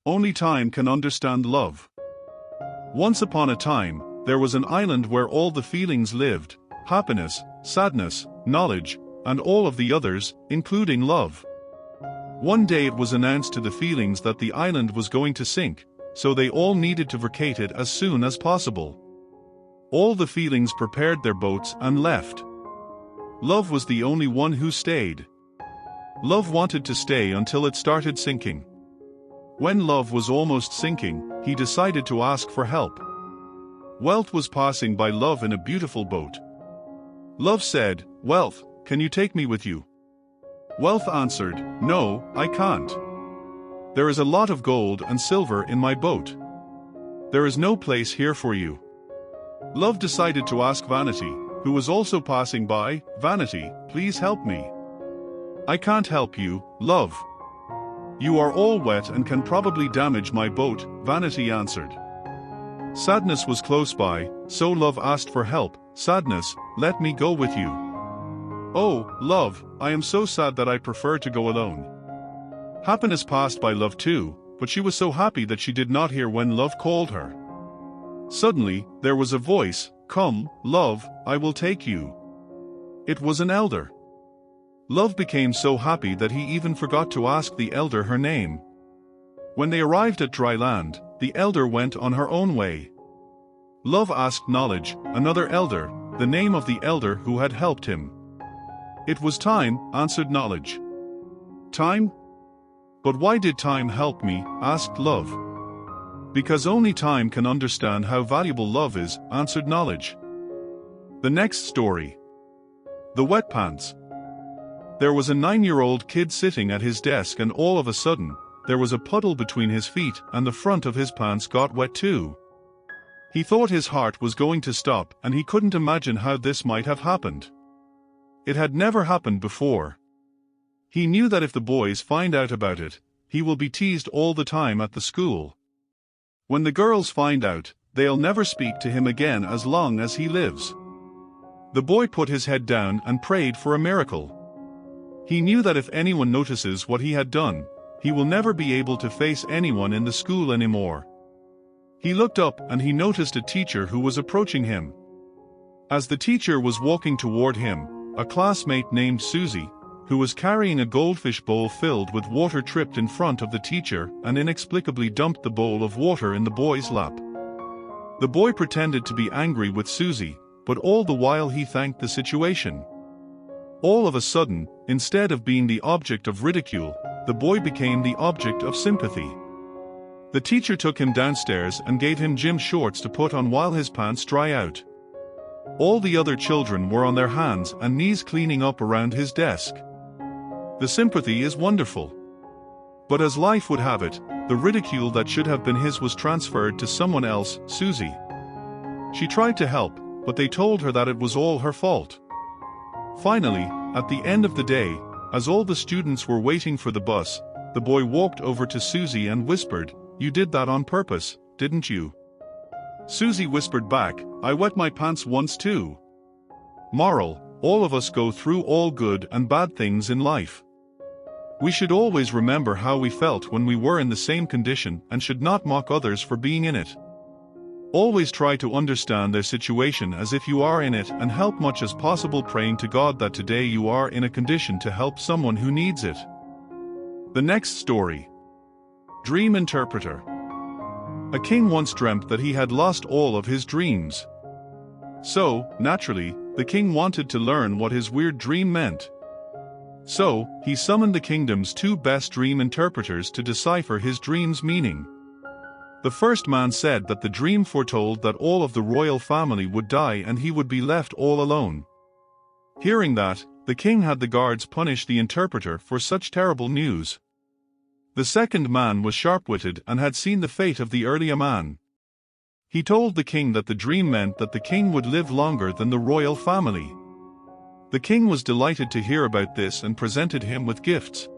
Only time can understand love. Once upon a time, there was an island where all the feelings lived: happiness, sadness, knowledge, and all of the others, including love. One day it was announced to the feelings that the island was going to sink, so they all needed to vacate it as soon as possible. All the feelings prepared their boats and left. Love was the only one who stayed. Love wanted to stay until it started sinking. When love was almost sinking, he decided to ask for help. Wealth was passing by love in a beautiful boat. Love said, "Wealth, can you take me with you?" Wealth answered, "No, I can't. There is a lot of gold and silver in my boat. There is no place here for you." Love decided to ask Vanity, who was also passing by, "Vanity, please help me." "I can't help you, love. You are all wet and can probably damage my boat," Vanity answered. Sadness was close by, so Love asked for help. "Sadness, let me go with you." "Oh, love, I am so sad that I prefer to go alone." Happiness passed by Love too, but she was so happy that she did not hear when Love called her. Suddenly, there was a voice, "Come, love, I will take you." It was an elder. Love became so happy that he even forgot to ask the elder her name. When they arrived at dry land, the elder went on her own way. Love asked Knowledge, another elder, the name of the elder who had helped him. "It was Time," answered Knowledge. "Time? But why did time help me?" asked Love. "Because only time can understand how valuable love is," answered Knowledge. The next story. The Wet Pants. There was a 9-year-old kid sitting at his desk, and all of a sudden, there was a puddle between his feet and the front of his pants got wet too. He thought his heart was going to stop, and he couldn't imagine how this might have happened. It had never happened before. He knew that if the boys find out about it, he will be teased all the time at the school. When the girls find out, they'll never speak to him again as long as he lives. The boy put his head down and prayed for a miracle. He knew that if anyone notices what he had done, he will never be able to face anyone in the school anymore. He looked up and he noticed a teacher who was approaching him. As the teacher was walking toward him, a classmate named Susie, who was carrying a goldfish bowl filled with water, tripped in front of the teacher and inexplicably dumped the bowl of water in the boy's lap. The boy pretended to be angry with Susie, but all the while he thanked the situation. All of a sudden, instead of being the object of ridicule, the boy became the object of sympathy. The teacher took him downstairs and gave him gym shorts to put on while his pants dry out. All the other children were on their hands and knees cleaning up around his desk. The sympathy is wonderful. But as life would have it, the ridicule that should have been his was transferred to someone else, Susie. She tried to help, but they told her that it was all her fault. Finally, at the end of the day, as all the students were waiting for the bus, the boy walked over to Susie and whispered, "You did that on purpose, didn't you?" Susie whispered back, "I wet my pants once too." Moral: all of us go through all good and bad things in life. We should always remember how we felt when we were in the same condition and should not mock others for being in it. Always try to understand their situation as if you are in it and help much as possible, praying to God that today you are in a condition to help someone who needs it. The next story. Dream Interpreter. A king once dreamt that he had lost all of his dreams. So, naturally, the king wanted to learn what his weird dream meant. So, he summoned the kingdom's 2 best dream interpreters to decipher his dream's meaning. The first man said that the dream foretold that all of the royal family would die and he would be left all alone. Hearing that, the king had the guards punish the interpreter for such terrible news. The second man was sharp-witted and had seen the fate of the earlier man. He told the king that the dream meant that the king would live longer than the royal family. The king was delighted to hear about this and presented him with gifts.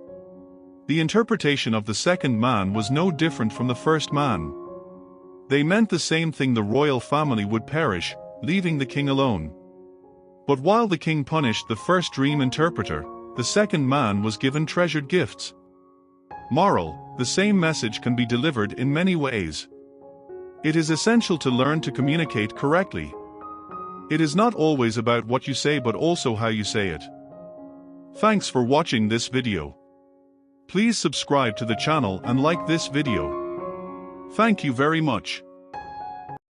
The interpretation of the second man was no different from the first man. They meant the same thing: the royal family would perish, leaving the king alone. But while the king punished the first dream interpreter, the second man was given treasured gifts. Moral: the same message can be delivered in many ways. It is essential to learn to communicate correctly. It is not always about what you say but also how you say it. Thanks for watching this video. Please subscribe to the channel and like this video. Thank you very much.